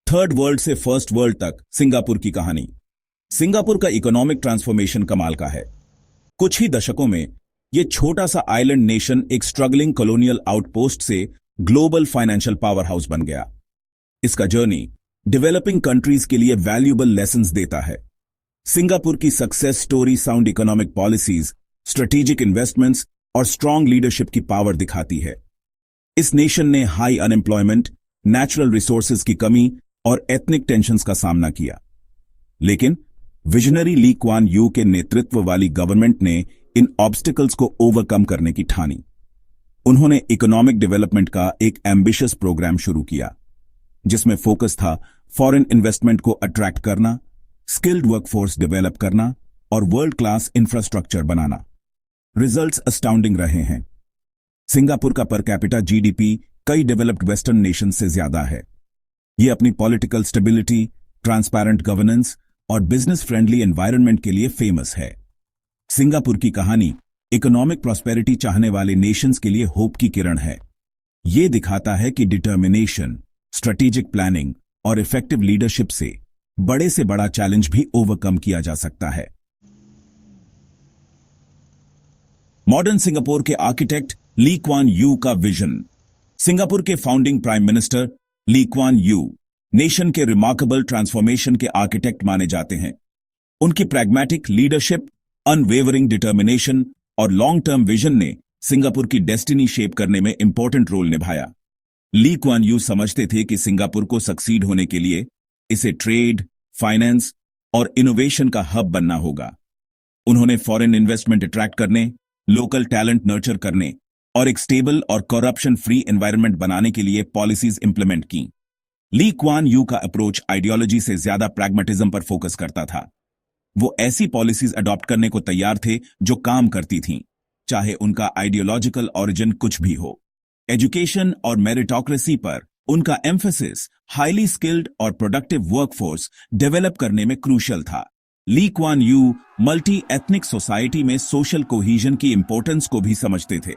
Third world से first world तक Singapore की कहानी। सिंगापुर का इकोनॉमिक ट्रांसफॉर्मेशन कमाल का है। कुछ ही दशकों में यह छोटा सा आइलैंड नेशन एक स्ट्रगलिंग कॉलोनियल आउटपोस्ट से ग्लोबल फाइनेंशियल पावर हाउस बन गया। इसका जर्नी डेवलपिंग कंट्रीज के लिए वैल्यूएबल लेसन्स देता है। सिंगापुर की success story sound economic policies, strategic investments और स्ट्रांग लीडरशिप की पावर दिखाती है। इस नेशन ने हाई अनएम्प्लॉयमेंट, नेचुरल रिसोर्सेज की कमी और एथनिक टेंशन्स का सामना किया, लेकिन विजनरी ली क्वान यू के नेतृत्व वाली गवर्नमेंट ने इन ऑब्स्टिकल्स को ओवरकम करने की ठानी। उन्होंने इकोनॉमिक डेवलपमेंट का एक एम्बिशियस प्रोग्राम शुरू किया, जिसमें फोकस था फॉरेन इन्वेस्टमेंट को अट्रैक्ट करना, स्किल्ड वर्कफोर्स डेवलप करना और वर्ल्ड क्लास इंफ्रास्ट्रक्चर बनाना। रिजल्ट्स अस्टाउंडिंग रहे हैं। सिंगापुर का पर कैपिटा जीडीपी कई डेवलप्ड वेस्टर्न नेशन से ज्यादा है। यह अपनी पॉलिटिकल स्टेबिलिटी, ट्रांसपेरेंट गवर्नेंस और बिजनेस फ्रेंडली एनवायरनमेंट के लिए फेमस है। सिंगापुर की कहानी इकोनॉमिक प्रॉस्पेरिटी चाहने वाले नेशंस के लिए होप की किरण है। यह दिखाता है कि डिटर्मिनेशन, स्ट्रेटेजिक प्लानिंग और इफेक्टिव लीडरशिप से बड़े से बड़ा चैलेंज भी ओवरकम किया जा सकता है। मॉडर्न सिंगापुर के आर्किटेक्ट ली क्वान यू का विजन। सिंगापुर के founding prime minister Lee Kuan Yew nation के रिमार्केबल ट्रांसफॉर्मेशन के आर्किटेक्ट माने जाते हैं। उनकी प्रैग्मेटिक लीडरशिप, अनवेवरिंग डिटर्मिनेशन और लॉन्ग टर्म विजन ने सिंगापुर की डेस्टिनी शेप करने में इंपॉर्टेंट रोल निभाया। ली क्वान यू समझते थे कि सिंगापुर को सक्सीड होने के लिए इसे ट्रेड, फाइनेंस और इनोवेशन का हब बनना होगा। उन्होंने फॉरेन इन्वेस्टमेंट अट्रैक्ट करने, लोकल टैलेंट नर्चर करने और एक स्टेबल और करप्शन फ्री एनवायरनमेंट बनाने के लिए पॉलिसीज इंप्लीमेंट की। ली क्वान यू का अप्रोच आइडियोलॉजी से ज्यादा प्रैग्मेटिज्म पर फोकस करता था। वो ऐसी पॉलिसीज अडॉप्ट करने को तैयार थे जो काम करती थीं, चाहे उनका आइडियोलॉजिकल ओरिजिन कुछ भी हो। एजुकेशन और मेरिटोक्रेसी पर उनका एम्फेसिस हाईली स्किल्ड और प्रोडक्टिव वर्कफोर्स डेवलप करने में क्रूशियल था। Lee Kuan Yew multi ethnic society में सोशल कोहीजन की इंपॉर्टेंस को भी समझते थे।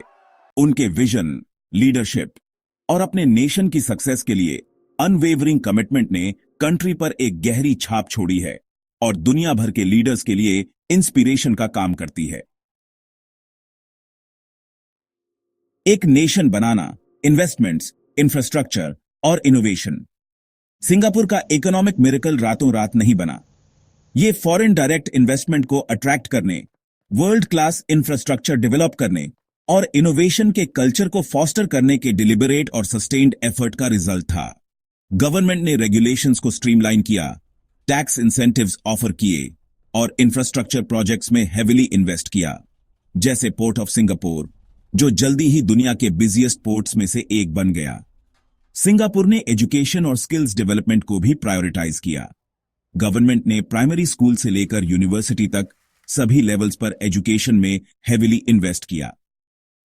उनके विजन, लीडरशिप और अपने नेशन की सक्सेस के लिए अनवेवरिंग कमिटमेंट ने कंट्री पर एक गहरी छाप छोड़ी है और दुनिया भर के लीडर्स के लिए इंस्पिरेशन का काम करती है। एक नेशन बनाना, इन्वेस्टमेंट्स, इंफ्रास्ट्रक्चर और इनोवेशन। सिंगापुर का इकोनॉमिक मिरेकल रातों रात नहीं बना। यह फॉरेन डायरेक्ट इन्वेस्टमेंट को अट्रैक्ट करने, वर्ल्ड क्लास इंफ्रास्ट्रक्चर डेवलप करने और इनोवेशन के कल्चर को फॉस्टर करने के डिलिबरेट और सस्टेन्ड एफर्ट का रिजल्ट था। गवर्नमेंट ने रेगुलेशंस को स्ट्रीमलाइन किया, टैक्स इंसेंटिव्स ऑफर किए और इंफ्रास्ट्रक्चर प्रोजेक्ट्स में हेविली इन्वेस्ट किया, जैसे पोर्ट ऑफ सिंगापुर, जो जल्दी ही दुनिया के बिजिएस्ट पोर्ट्स में से एक बन गया। सिंगापुर ने एजुकेशन और स्किल्स डेवलपमेंट को भी प्रायोरिटाइज किया। गवर्नमेंट ने प्राइमरी स्कूल से लेकर यूनिवर्सिटी तक सभी लेवल्स पर एजुकेशन में हेविली इन्वेस्ट किया।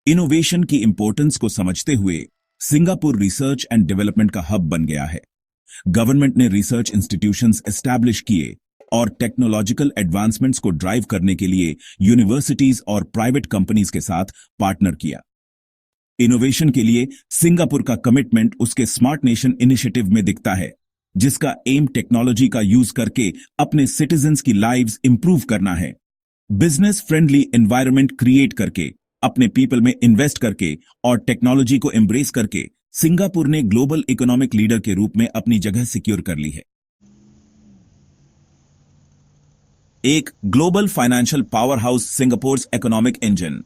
इनोवेशन की इंपॉर्टेंस को समझते हुए सिंगापुर रिसर्च एंड डेवलपमेंट का हब बन गया है। गवर्नमेंट ने रिसर्च इंस्टीट्यूशंस एस्टैब्लिश किए और टेक्नोलॉजिकल एडवांसमेंट्स को ड्राइव करने के लिए यूनिवर्सिटीज और प्राइवेट कंपनीज के साथ पार्टनर किया। इनोवेशन के लिए सिंगापुर का कमिटमेंट उसके स्मार्ट नेशन इनिशिएटिव में दिखता है, जिसका एम टेक्नोलॉजी का यूज करके अपने सिटीजन्स की लाइव्स इंप्रूव करना है। बिजनेस फ्रेंडली एनवायरनमेंट क्रिएट करके, अपने पीपल में इन्वेस्ट करके और टेक्नोलॉजी को एम्ब्रेस करके सिंगापुर ने ग्लोबल इकोनॉमिक लीडर के रूप में अपनी जगह सिक्योर कर ली है। एक global financial power house, Singapore economic engine.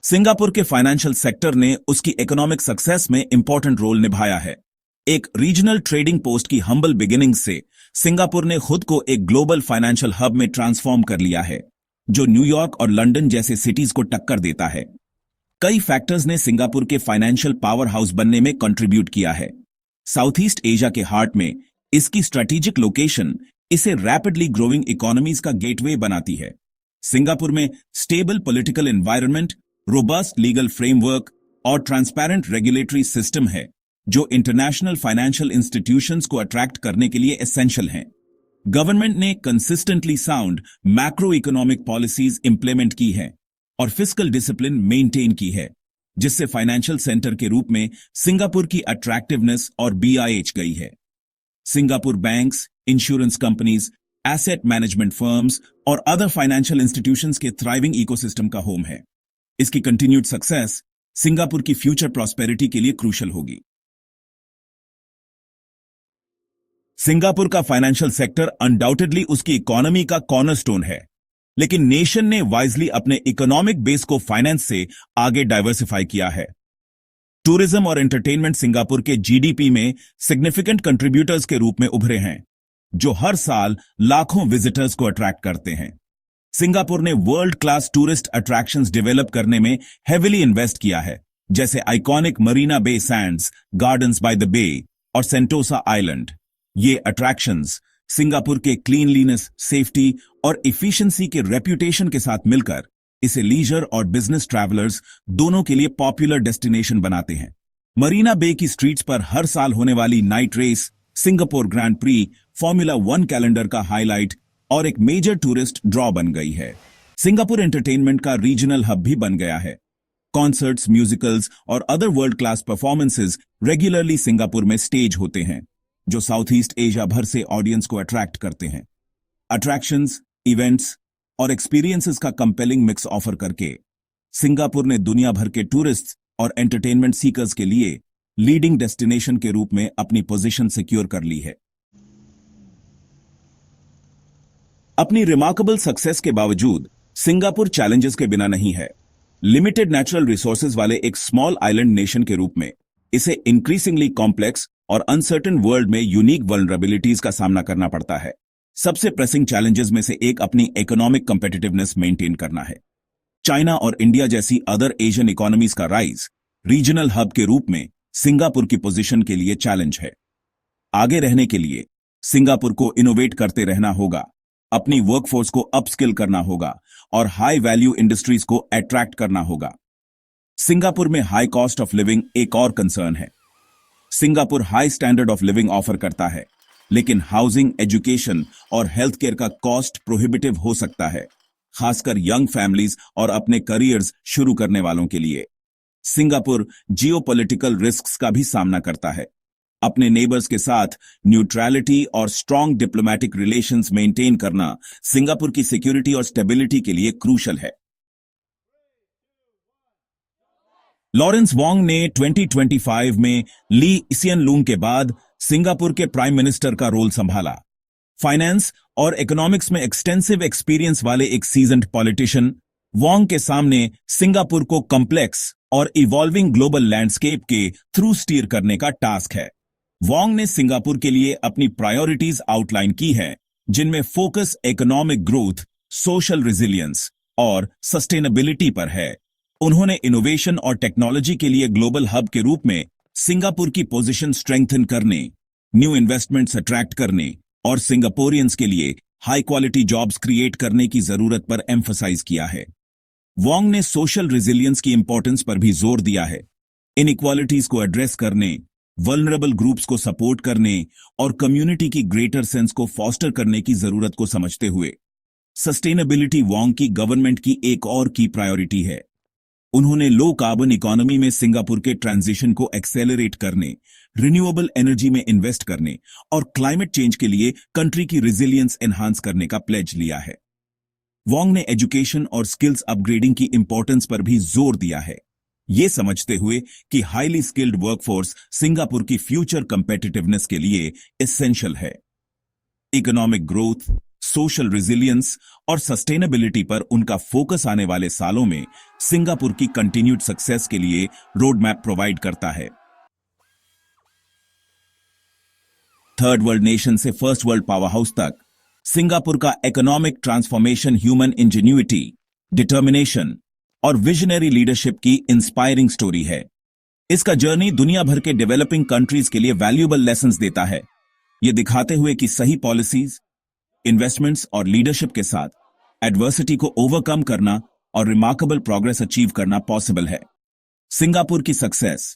Singapore के फाइनेंशियल सेक्टर ने उसकी इकोनॉमिक सक्सेस में इंपॉर्टेंट रोल निभाया है। एक रीजनल ट्रेडिंग पोस्ट की हम्बल बिगिनिंग से सिंगापुर ने खुद को एक ग्लोबल फाइनेंशियल हब में ट्रांसफॉर्म कर लिया है, जो न्यूयॉर्क और लंदन जैसे सिटीज को टक्कर देता है। कई फैक्टर्स ने सिंगापुर के फाइनेंशियल पावर हाउस बनने में कंट्रीब्यूट किया है। साउथ ईस्ट एशिया के हार्ट में इसकी स्ट्रेटेजिक लोकेशन इसे रैपिडली ग्रोइंग इकोनॉमीज का गेटवे बनाती है। सिंगापुर में stable political environment, robust legal framework और ट्रांसपेरेंट रेगुलेटरी सिस्टम है, जो इंटरनेशनल फाइनेंशियल इंस्टीट्यूशंस को अट्रैक्ट करने के लिए एसेंशियल हैं। गवर्नमेंट ने consistently sound macro economic policies implement की है और फिस्कल डिसिप्लिन मेंटेन की है, जिससे फाइनेंशियल सेंटर के रूप में सिंगापुर की अट्रैक्टिवनेस और बीआईएच गई है। Singapore banks, insurance companies, asset management firms और अदर फाइनेंशियल इंस्टीट्यूशंस के थ्राइविंग इकोसिस्टम का होम है। इसकी कंटिन्यूड सक्सेस सिंगापुर की फ्यूचर प्रॉस्पेरिटी के लिए क्रूशल होगी। सिंगापुर का फाइनेंशियल सेक्टर अनडाउटेडली उसकी इकोनॉमी का कॉर्नरस्टोन है, लेकिन नेशन ने वाइजली अपने इकोनॉमिक बेस को फाइनेंस से आगे डाइवर्सिफाई किया है। टूरिज्म और एंटरटेनमेंट सिंगापुर के जीडीपी में सिग्निफिकेंट कंट्रीब्यूटर्स के रूप में उभरे हैं, जो हर साल लाखों विजिटर्स को अट्रैक्ट करते हैं। सिंगापुर ने world class tourist attractions develop करने में हेविली इन्वेस्ट किया है, जैसे iconic Marina Bay Sands, gardens by the bay और सेंटोसा आइलैंड। ये अट्रैक्शंस सिंगापुर के क्लीनलीनेस, सेफ्टी और इफिशिएंसी के रेप्यूटेशन के साथ मिलकर इसे लीजर और बिजनेस ट्रैवलर्स दोनों के लिए पॉपुलर डेस्टिनेशन बनाते हैं। मरीना बे की स्ट्रीट्स पर हर साल होने वाली night race, Singapore grand prix, formula 1 calendar का हाईलाइट और एक मेजर टूरिस्ट ड्रॉ बन गई है। सिंगापुर एंटरटेनमेंट का रीजनल हब भी बन गया है। कॉन्सर्ट्स, म्यूजिकल्स और other world class performances regularly Singapore में स्टेज होते हैं, जो साउथ ईस्ट एशिया भर से ऑडियंस को अट्रैक्ट करते हैं। अट्रैक्शंस, इवेंट्स और एक्सपीरियंसेस का कंपेलिंग मिक्स ऑफर करके सिंगापुर ने दुनिया भर के टूरिस्ट्स और एंटरटेनमेंट सीकर्स के लिए लीडिंग डेस्टिनेशन के रूप में अपनी पोजीशन सिक्योर कर ली है। अपनी रिमार्केबल सक्सेस के बावजूद सिंगापुर चैलेंजेस के बिना नहीं है। लिमिटेड नेचुरल रिसोर्सेज वाले एक स्मॉल आइलैंड नेशन के रूप में इसे इंक्रीजिंगली कॉम्प्लेक्स और अनसर्टेन वर्ल्ड में यूनिक वल्नरेबिलिटीज का सामना करना पड़ता है। सबसे प्रेसिंग चैलेंजेस में से एक अपनी इकोनॉमिक कम्पिटिटिवनेस मेंटेन करना है। चाइना और इंडिया जैसी अदर एशियन इकोनॉमीज का राइज रीजनल हब के रूप में सिंगापुर की पोजीशन के लिए चैलेंज है। आगे रहने के लिए सिंगापुर को इनोवेट करते रहना होगा, अपनी वर्कफोर्स को अपस्किल करना होगा और हाई वैल्यू इंडस्ट्रीज को अट्रैक्ट करना होगा। सिंगापुर में हाई कॉस्ट ऑफ लिविंग एक और कंसर्न है। Singapore high standard of living offer करता है, लेकिन हाउसिंग, एजुकेशन और हेल्थ केयर का कॉस्ट प्रोहिबिटिव हो सकता है, खासकर यंग फैमिलीज और अपने करियर्स शुरू करने वालों के लिए। सिंगापुर जियोपॉलिटिकल रिस्क्स का भी सामना करता है। अपने नेबर्स के साथ न्यूट्रलिटी और स्ट्रांग डिप्लोमेटिक रिलेशंस मेंटेन करना सिंगापुर की सिक्योरिटी और स्टेबिलिटी के लिए क्रूशल है। लॉरेंस वोंग ने 2025 में ली सिएन लूंग के बाद सिंगापुर के प्राइम मिनिस्टर का रोल संभाला। फाइनेंस और इकोनॉमिक्स में एक्सटेंसिव एक्सपीरियंस वाले एक सीजन्ड पॉलिटिशियन, वोंग के सामने सिंगापुर को कॉम्प्लेक्स और इवॉल्विंग ग्लोबल लैंडस्केप के थ्रू स्टीयर करने का टास्क है। वोंग ने सिंगापुर के लिए अपनी प्रायोरिटीज आउटलाइन की है, जिनमें focus economic growth, social resilience और सस्टेनेबिलिटी पर है। उन्होंने इनोवेशन और टेक्नोलॉजी के लिए ग्लोबल हब के रूप में सिंगापुर की पोजीशन स्ट्रेंथन करने, न्यू इन्वेस्टमेंट्स अट्रैक्ट करने और सिंगापोरियंस के लिए हाई क्वालिटी जॉब्स क्रिएट करने की जरूरत पर एम्फसाइज किया है। वोंग ने सोशल रेजिलियंस की इंपॉर्टेंस पर भी जोर दिया है। इनइक्वालिटीज को एड्रेस करने, वल्नरेबल ग्रुप्स को सपोर्ट करने और कम्युनिटी की ग्रेटर सेंस को फॉस्टर करने की जरूरत को समझते हुए सस्टेनेबिलिटी वोंग की गवर्नमेंट की एक और की प्रायोरिटी है। उन्होंने लो कार्बन इकोनॉमी में सिंगापुर के ट्रांजिशन को एक्सेलरेट करने, रिन्यूएबल एनर्जी में इन्वेस्ट करने और क्लाइमेट चेंज के लिए कंट्री की रेजिलियंस एनहांस करने का प्लेज लिया है। वोंग ने एजुकेशन और स्किल्स अपग्रेडिंग की इंपॉर्टेंस पर भी जोर दिया है, ये समझते हुए कि हाईली स्किल्ड वर्कफोर्स सिंगापुर की फ्यूचर कंपेटिटिवनेस के लिए एसेंशियल है। इकोनॉमिक ग्रोथ, सोशल रेजिलियंस और सस्टेनेबिलिटी पर उनका फोकस आने वाले सालों में सिंगापुर की कंटिन्यूड सक्सेस के लिए रोड मैप प्रोवाइड करता है। थर्ड वर्ल्ड नेशन से फर्स्ट वर्ल्ड पावर हाउस तक सिंगापुर का इकोनॉमिक ट्रांसफॉर्मेशन ह्यूमन इंजेन्यूइटी, डिटर्मिनेशन और विजनरी लीडरशिप की इंस्पायरिंग स्टोरी है। इसका जर्नी दुनिया भर के डेवलपिंग कंट्रीज के लिए वैल्यूएबल लेसन्स देता है, यह दिखाते हुए कि सही पॉलिसीज, इन्वेस्टमेंट्स और लीडरशिप के साथ एडवर्सिटी को ओवरकम करना और रिमार्केबल प्रोग्रेस अचीव करना पॉसिबल है। सिंगापुर की सक्सेस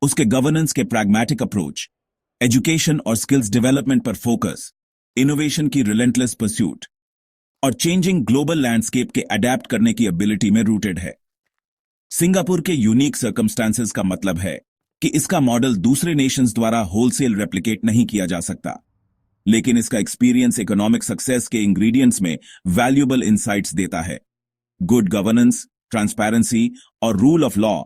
उसके गवर्नेंस के प्रैग्मेटिक अप्रोच, एजुकेशन और स्किल्स डेवलपमेंट पर फोकस, इनोवेशन की रिलेंटलेस परस्यूट और चेंजिंग ग्लोबल लैंडस्केप के अडेप्ट करने की एबिलिटी में रूटेड है। सिंगापुर के यूनिक सर्कमस्टांसेस का मतलब है कि इसका मॉडल दूसरे नेशंस द्वारा होलसेल रेप्लिकेट नहीं किया जा सकता। लेकिन इसका एक्सपीरियंस इकोनॉमिक सक्सेस के इंग्रेडिएंट्स में वैल्यूएबल इंसाइट्स देता है। गुड गवर्नेंस, ट्रांसपेरेंसी और रूल ऑफ लॉ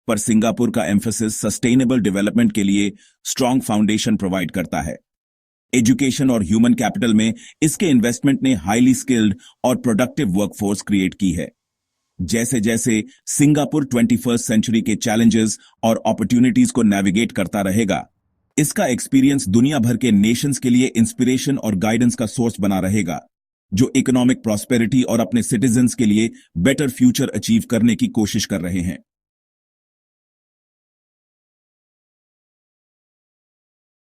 पर सिंगापुर का एम्फेसिस सस्टेनेबल डेवलपमेंट के लिए स्ट्रांग फाउंडेशन प्रोवाइड करता है। एजुकेशन और ह्यूमन कैपिटल में इसके इन्वेस्टमेंट ने हाईली स्किल्ड और प्रोडक्टिव वर्कफोर्स क्रिएट की है। जैसे जैसे सिंगापुर 21st सेंचुरी के चैलेंजेस और अपॉर्चुनिटीज को नेविगेट करता रहेगा, इसका एक्सपीरियंस दुनिया भर के नेशंस के लिए इंस्पिरेशन और गाइडेंस का सोर्स बना रहेगा, जो इकोनॉमिक प्रॉस्पेरिटी और अपने सिटीजन्स के लिए बेटर फ्यूचर अचीव करने की कोशिश कर रहे हैं।